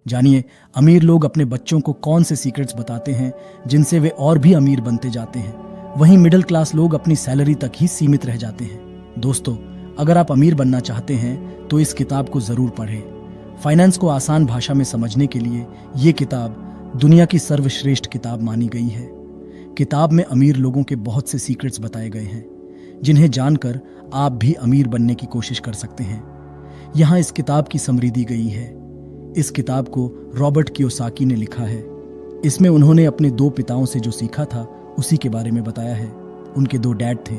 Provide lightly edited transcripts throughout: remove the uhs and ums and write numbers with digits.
जानिए अमीर लोग अपने बच्चों को कौन से सीक्रेट्स बताते हैं जिनसे वे और भी अमीर बनते जाते हैं। वहीं मिडिल क्लास लोग अपनी सैलरी तक ही सीमित रह जाते हैं। दोस्तों, अगर आप अमीर बनना चाहते हैं तो इस किताब को जरूर पढ़ें। फाइनेंस को आसान भाषा में समझने के लिए ये किताब दुनिया की सर्वश्रेष्ठ किताब मानी गई है। किताब में अमीर लोगों के बहुत से सीक्रेट्स बताए गए हैं जिन्हें जानकर आप भी अमीर बनने की कोशिश कर सकते हैं। यहाँ इस किताब की समरी दी गई है। इस किताब को रॉबर्ट कियोसाकी ने लिखा है। इसमें उन्होंने अपने 2 पिताओं से जो सीखा था उसी के बारे में बताया है। उनके 2 डैड थे।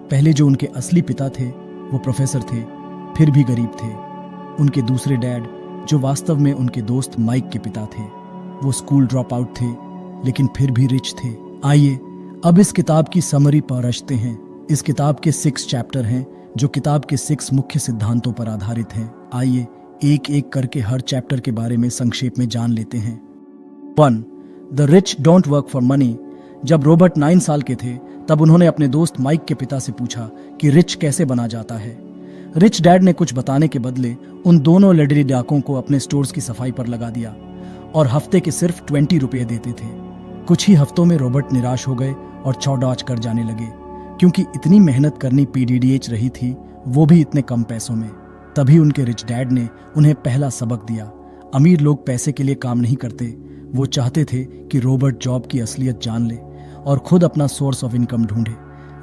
पहले जो उनके असली पिता थे वो प्रोफेसर थे, फिर भी गरीब थे। उनके दूसरे डैड जो वास्तव में उनके दोस्त माइक के पिता थे, वो स्कूल ड्रॉप आउट थे लेकिन फिर भी रिच थे। आइए अब इस किताब की समरी पढ़ते हैं। इस किताब के 6 चैप्टर हैं जो किताब के 6 मुख्य सिद्धांतों पर आधारित हैं। आइए एक एक करके हर चैप्टर के बारे में संक्षेप में जान लेते हैं। 1. The rich don't work for money. जब रॉबर्ट 9 साल के थे तब उन्होंने अपने दोस्त माइक के पिता से पूछा कि रिच कैसे बना जाता है। रिच डैड ने कुछ बताने के बदले उन दोनों लड़की डाकों को अपने स्टोर्स की सफाई पर लगा दिया और हफ्ते के सिर्फ 20 रुपये देते थे। कुछ ही हफ्तों में रॉबर्ट निराश हो गए और चौड़ाच कर जाने लगे क्योंकि इतनी मेहनत करनी पीडीडीएच रही थी, वो भी इतने कम पैसों में। तभी उनके रिच डैड ने उन्हें पहला सबक दिया। अमीर लोग पैसे के लिए काम नहीं करते। वो चाहते थे कि रॉबर्ट जॉब की असलियत जान ले और खुद अपना सोर्स ऑफ इनकम ढूंढे।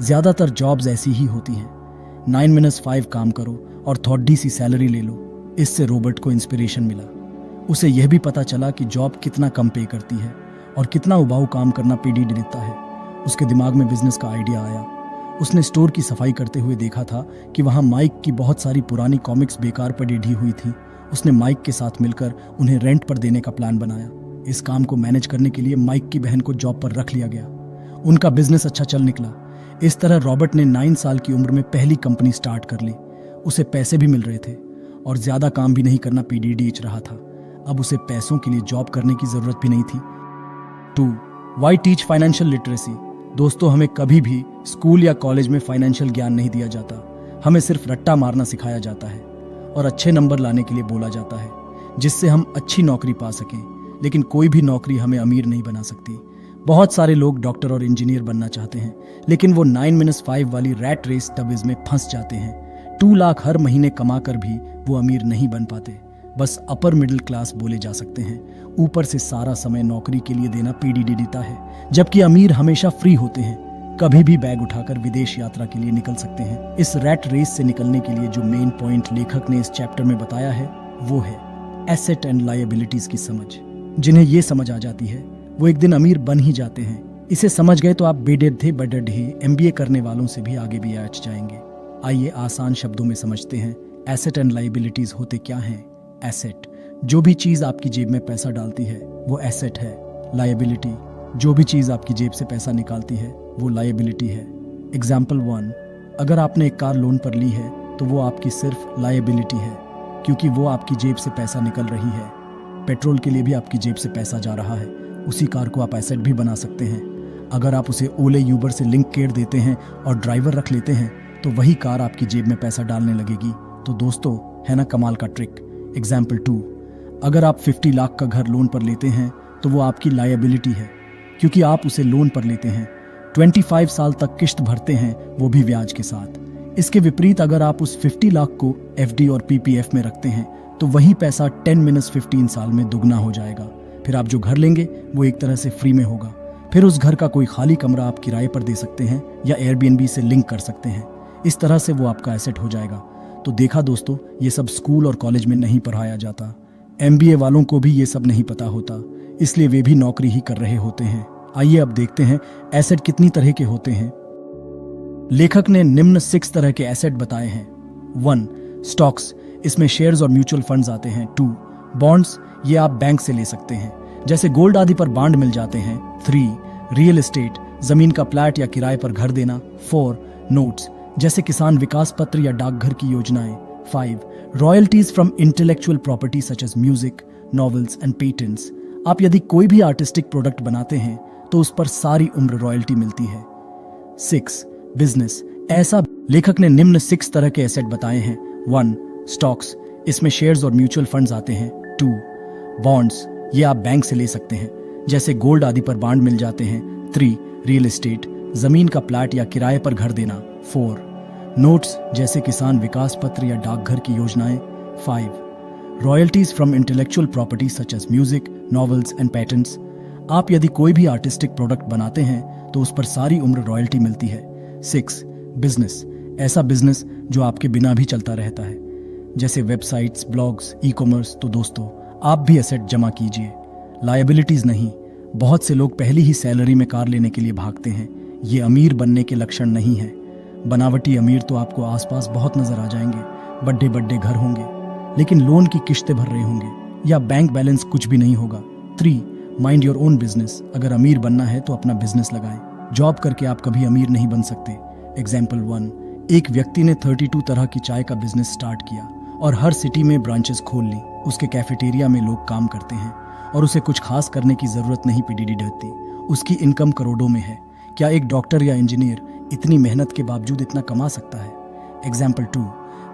ज्यादातर जॉब्स ऐसी ही होती हैं। 9-5 काम करो और थोड़ी सी सैलरी ले लो। इससे रॉबर्ट को इंस्पिरेशन मिला। उसे यह भी पता चला कि जॉब कितना कम पे करती है और कितना उबाऊ काम करना पीडीडी देता है। उसके दिमाग में बिजनेस का आइडिया आया। उसने स्टोर की सफाई करते हुए देखा था कि वहां माइक की बहुत सारी पुरानी कॉमिक्स बेकार पड़ी ढी हुई थी। उसने माइक के साथ मिलकर उन्हें रेंट पर देने का प्लान बनाया। इस काम को मैनेज करने के लिए माइक की बहन को जॉब पर रख लिया गया। उनका बिजनेस अच्छा चल निकला। इस तरह रॉबर्ट ने 9 साल की उम्र में पहली कंपनी स्टार्ट कर ली। उसे पैसे भी मिल रहे थे और ज्यादा काम भी नहीं करना पीडीडीएच रहा था। अब उसे पैसों के लिए जॉब करने की जरूरत भी नहीं थी। 2. Why teach financial literacy. दोस्तों, हमें कभी भी स्कूल या कॉलेज में फाइनेंशियल ज्ञान नहीं दिया जाता। हमें सिर्फ रट्टा मारना सिखाया जाता है और अच्छे नंबर लाने के लिए बोला जाता है जिससे हम अच्छी नौकरी पा सकें। लेकिन कोई भी नौकरी हमें अमीर नहीं बना सकती। बहुत सारे लोग डॉक्टर और इंजीनियर बनना चाहते हैं लेकिन वो 9-5 वाली रैट रेस टबिज में फंस जाते हैं। 2 लाख हर महीने कमाकर भी वो अमीर नहीं बन पाते। बस अपर मिडिल क्लास बोले जा सकते हैं। ऊपर से सारा समय नौकरी के लिए देना पीडीडी देता है, जबकि अमीर हमेशा फ्री होते हैं। कभी भी बैग उठाकर विदेश यात्रा के लिए निकल सकते हैं। इस रैट रेस से निकलने के लिए जो मेन पॉइंट लेखक ने इस चैप्टर में बताया है वो है एसेट एंड लायबिलिटीज की समझ। जिन्हें ये समझ आ जाती है वो एक दिन अमीर बन ही जाते हैं। इसे समझ गए तो आप बेडे बडड ही एमबीए करने वालों से भी आगे भी आच जाएंगे। आइए आसान शब्दों में समझते हैं एसेट एंड लायबिलिटीज होते क्या हैं। एसेट, जो भी चीज आपकी जेब में पैसा डालती है वो एसेट है। लायबिलिटी, जो भी चीज आपकी जेब से पैसा निकालती है वो लायबिलिटी है। एग्जाम्पल 1, अगर आपने एक कार लोन पर ली है तो वो आपकी सिर्फ लायबिलिटी है क्योंकि वो आपकी जेब से पैसा निकल रही है। पेट्रोल के लिए भी आपकी जेब से पैसा जा रहा है। उसी कार को आप एसेट भी बना सकते हैं। अगर आप उसे ओले यूबर से लिंक कर देते हैं और ड्राइवर रख लेते हैं तो वही कार आपकी जेब में पैसा डालने लगेगी। तो दोस्तों, है ना कमाल का ट्रिक। एग्जाम्पल 2, अगर आप 50 लाख का घर लोन पर लेते हैं तो वो आपकी लायबिलिटी है क्योंकि आप उसे लोन पर लेते हैं। 25 साल तक किश्त भरते हैं, वो भी ब्याज के साथ। इसके विपरीत अगर आप उस 50 लाख को एफडी और पीपीएफ में रखते हैं तो वही पैसा 10-15 साल में दुगना हो जाएगा। फिर आप जो घर लेंगे वो एक तरह से फ्री में होगा। फिर उस घर का कोई खाली कमरा आप किराए पर दे सकते हैं या एयरबीएनबी से लिंक कर सकते हैं। इस तरह से वो आपका एसेट हो जाएगा। तो देखा दोस्तों, ये सब स्कूल और कॉलेज में नहीं पढ़ाया जाता। एमबीए वालों को भी ये सब नहीं पता होता, इसलिए वे भी नौकरी ही कर रहे होते हैं। आइए अब देखते हैं एसेट कितनी तरह के होते हैं। लेखक ने निम्न 6 तरह के एसेट बताए हैं। 1. स्टॉक्स, इसमें शेयर्स और म्यूचुअल फंड्स आते हैं। 2. बॉन्ड्स, ये आप बैंक से ले सकते हैं, जैसे गोल्ड आदि पर बॉन्ड मिल जाते हैं। 3. रियल एस्टेट, जमीन का प्लाट या किराए पर घर देना। 4. नोट्स, जैसे किसान विकास पत्र या डाकघर की योजनाएं। 5. Royalties from intellectual property such as music, novels and patents, आप यदि कोई भी आर्टिस्टिक प्रोडक्ट बनाते हैं तो उस पर सारी उम्र रॉयल्टी मिलती है। 6. बिजनेस, ऐसा लेखक ने निम्न 6 तरह के एसेट बताए हैं। 1. स्टॉक्स, इसमें शेयर्स और म्यूचुअल फंड्स आते हैं। 2. बॉन्ड्स, ये आप बैंक से ले सकते हैं, जैसे गोल्ड आदि पर बॉन्ड मिल जाते हैं। 3. रियल एस्टेट, जमीन का प्लाट या किराए पर घर देना। 4. नोट्स, जैसे किसान विकास पत्र या डाकघर की योजनाएं। 5. Royalties from intellectual property such as music, novels and patents. आप यदि कोई भी आर्टिस्टिक प्रोडक्ट बनाते हैं तो उस पर सारी उम्र रॉयल्टी मिलती है। 6. बिजनेस, ऐसा बिजनेस जो आपके बिना भी चलता रहता है, जैसे वेबसाइट्स, ब्लॉग्स, ई कॉमर्स। तो दोस्तों, आप भी एसेट जमा कीजिए, लायबिलिटीज नहीं। बहुत से लोग पहली ही सैलरी में कार लेने के लिए भागते हैं। ये अमीर बनने के लक्षण नहीं है। बनावटी अमीर तो आपको आसपास बहुत नजर आ जाएंगे, बड़े बड़े घर होंगे, लेकिन लोन की किश्तें भर रहे होंगे या बैंक बैलेंस कुछ भी नहीं होगा। 3. माइंड योर ओन बिजनेस, अगर अमीर बनना है तो अपना बिजनेस लगाएं। जॉब करके आप कभी अमीर नहीं बन सकते। एग्जाम्पल 1. एक व्यक्ति ने 32 तरह की चाय का बिजनेस स्टार्ट किया और हर सिटी में ब्रांचेस खोल ली। उसके कैफेटेरिया में लोग काम करते हैं और उसे कुछ खास करने की जरूरत नहीं पड़ती। उसकी इनकम करोड़ों में है। क्या एक डॉक्टर या इंजीनियर इतनी मेहनत के बावजूद इतना कमा सकता है? एग्जाम्पल 2.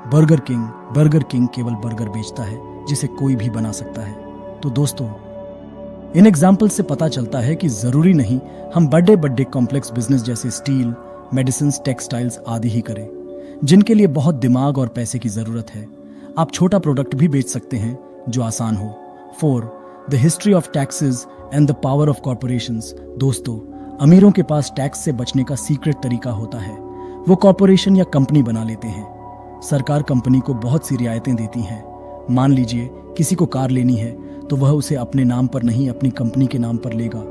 बर्गर किंग केवल बर्गर बेचता है जिसे कोई भी बना सकता है। तो दोस्तों, इन एग्जाम्पल से पता चलता है कि जरूरी नहीं हम बड़े बड़े कॉम्प्लेक्स बिजनेस जैसे स्टील, मेडिसिन, टेक्सटाइल्स आदि ही करें, जिनके लिए बहुत दिमाग और पैसे की जरूरत है। आप छोटा प्रोडक्ट भी बेच सकते हैं जो आसान हो। 4. The history of taxes and the power of corporations. दोस्तों, अमीरों के पास टैक्स से बचने का सीक्रेट तरीका होता है। वो कॉर्पोरेशन या कंपनी बना लेते हैं। सरकार कंपनी को बहुत सी रियायतें देती हैं। मान लीजिए किसी को कार लेनी है तो वह उसे अपने नाम पर नहीं, अपनी कंपनी के नाम पर लेगा।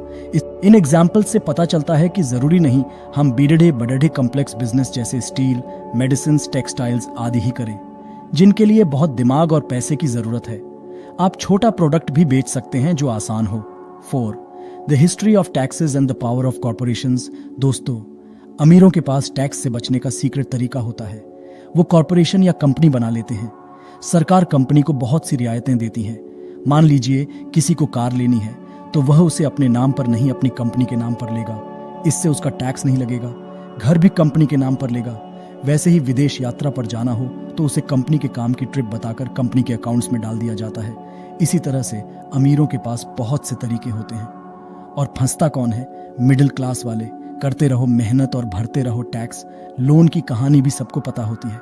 इन एग्जाम्पल से पता चलता है कि जरूरी नहीं हम बड़े कॉम्प्लेक्स बिजनेस जैसे स्टील, मेडिसिन, टेक्सटाइल्स आदि ही करें, जिनके लिए बहुत दिमाग और पैसे की जरूरत है। आप छोटा प्रोडक्ट भी बेच सकते हैं जो आसान हो। 4. The history of taxes and the power of corporations. दोस्तों, अमीरों के पास टैक्स से बचने का सीक्रेट तरीका होता है। वो कॉर्पोरेशन या कंपनी बना लेते हैं। सरकार कंपनी को बहुत सी रियायतें देती है। मान लीजिए किसी को कार लेनी है तो वह उसे अपने नाम पर नहीं, अपनी कंपनी के नाम पर लेगा। इससे उसका टैक्स नहीं लगेगा। घर भी कंपनी के नाम पर लेगा। वैसे ही विदेश यात्रा पर जाना हो तो उसे कंपनी के काम की ट्रिप बताकर कंपनी के अकाउंट्स में डाल दिया जाता है। इसी तरह से अमीरों के पास बहुत से तरीके होते हैं। और फंसता कौन है? मिडिल क्लास वाले। करते रहो मेहनत और भरते रहो टैक्स। लोन की कहानी भी सबको पता होती है।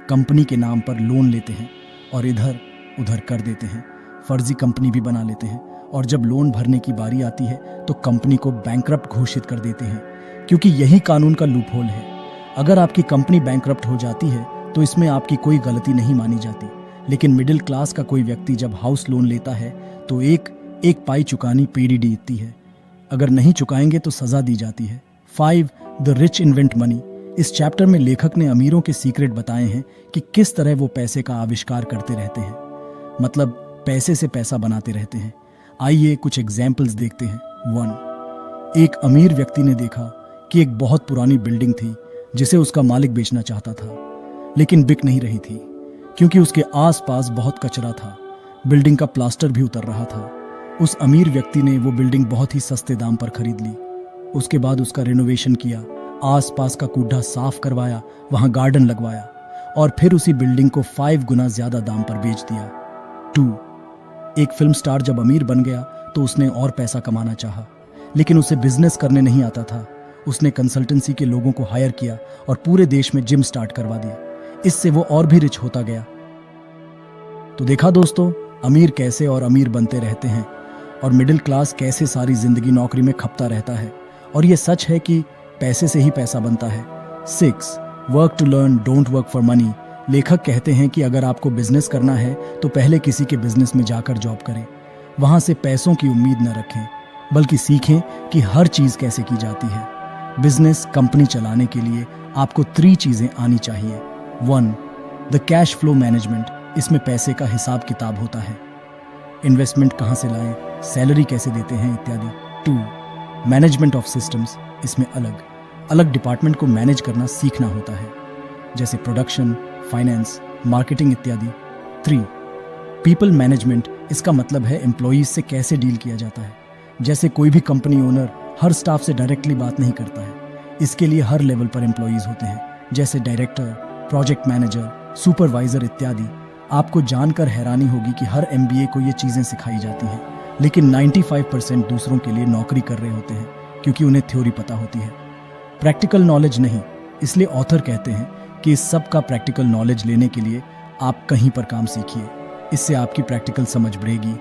कंपनी के नाम पर लोन लेते हैं और इधर उधर कर देते हैं। फर्जी कंपनी भी बना लेते हैं और जब लोन भरने की बारी आती है तो कंपनी को बैंकरप्ट घोषित कर देते हैं, क्योंकि यही कानून का लूपहोल है। अगर आपकी कंपनी बैंकरप्ट हो जाती है तो इसमें आपकी कोई गलती नहीं मानी जाती। लेकिन मिडिल क्लास का कोई व्यक्ति जब हाउस लोन लेता है तो एक पाई चुकानी पीढ़ी डीतती है। अगर नहीं चुकाएंगे तो सजा दी जाती है। 5. The rich invent money. इस चैप्टर में लेखक ने अमीरों के सीक्रेट बताए हैं कि किस तरह वो पैसे का आविष्कार करते रहते हैं, मतलब पैसे से पैसा बनाते रहते हैं। आइए कुछ एग्जाम्पल्स देखते हैं। 1. एक अमीर व्यक्ति ने देखा कि एक बहुत पुरानी बिल्डिंग थी जिसे उसका मालिक बेचना चाहता था, लेकिन बिक नहीं रही थी क्योंकि उसके आसपास बहुत कचरा था। बिल्डिंग का प्लास्टर भी उतर रहा था। उस अमीर व्यक्ति ने वो बिल्डिंग बहुत ही सस्ते दाम पर खरीद ली। उसके बाद उसका रिनोवेशन किया, आसपास का कूड़ा साफ करवाया, वहां गार्डन लगवाया और फिर उसी बिल्डिंग को 5 गुना ज्यादा दाम पर बेच दिया। 2. एक फिल्म स्टार जब अमीर बन गया तो उसने और पैसा कमाना चाहा, लेकिन उसे बिजनेस करने नहीं आता था। उसने कंसल्टेंसी के लोगों को हायर किया और पूरे देश में जिम स्टार्ट करवा दिया। इससे वो और भी रिच होता गया। तो देखा दोस्तों, अमीर कैसे और अमीर बनते रहते हैं और मिडिल क्लास कैसे सारी जिंदगी नौकरी में खपता रहता है। और ये सच है कि पैसे से ही पैसा बनता है। 6. Work to learn, don't work for money. लेखक कहते हैं कि अगर आपको बिजनेस करना है तो पहले किसी के बिजनेस में जाकर जॉब करें। वहां से पैसों की उम्मीद न रखें, बल्कि सीखें कि हर चीज कैसे की जाती है। बिजनेस कंपनी चलाने के लिए आपको 3 चीजें आनी चाहिए। 1. The cash flow management. इसमें पैसे का हिसाब किताब होता है। इन्वेस्टमेंट कहां से लाएं, सैलरी कैसे देते हैं इत्यादि। 2. Management of systems. इसमें अलग अलग डिपार्टमेंट को मैनेज करना सीखना होता है, जैसे प्रोडक्शन, फाइनेंस, मार्केटिंग इत्यादि। 3. People management. इसका मतलब है एम्प्लॉयज से कैसे डील किया जाता है। जैसे कोई भी कंपनी ओनर हर स्टाफ से डायरेक्टली बात नहीं करता है। इसके लिए हर लेवल पर एम्प्लॉयज होते हैं, जैसे डायरेक्टर, प्रोजेक्ट मैनेजर, सुपरवाइजर इत्यादि। आपको जानकर हैरानी होगी कि हर एमबीए को ये चीजें सिखाई जाती हैं, लेकिन 95% दूसरों के लिए नौकरी कर रहे होते हैं क्योंकि उन्हें थ्योरी पता होती है, प्रैक्टिकल नॉलेज नहीं। इसलिए ऑथर कहते हैं कि इस सब का प्रैक्टिकल नॉलेज लेने के लिए आप कहीं पर काम सीखिए। इससे आपकी प्रैक्टिकल समझ बढ़ेगी,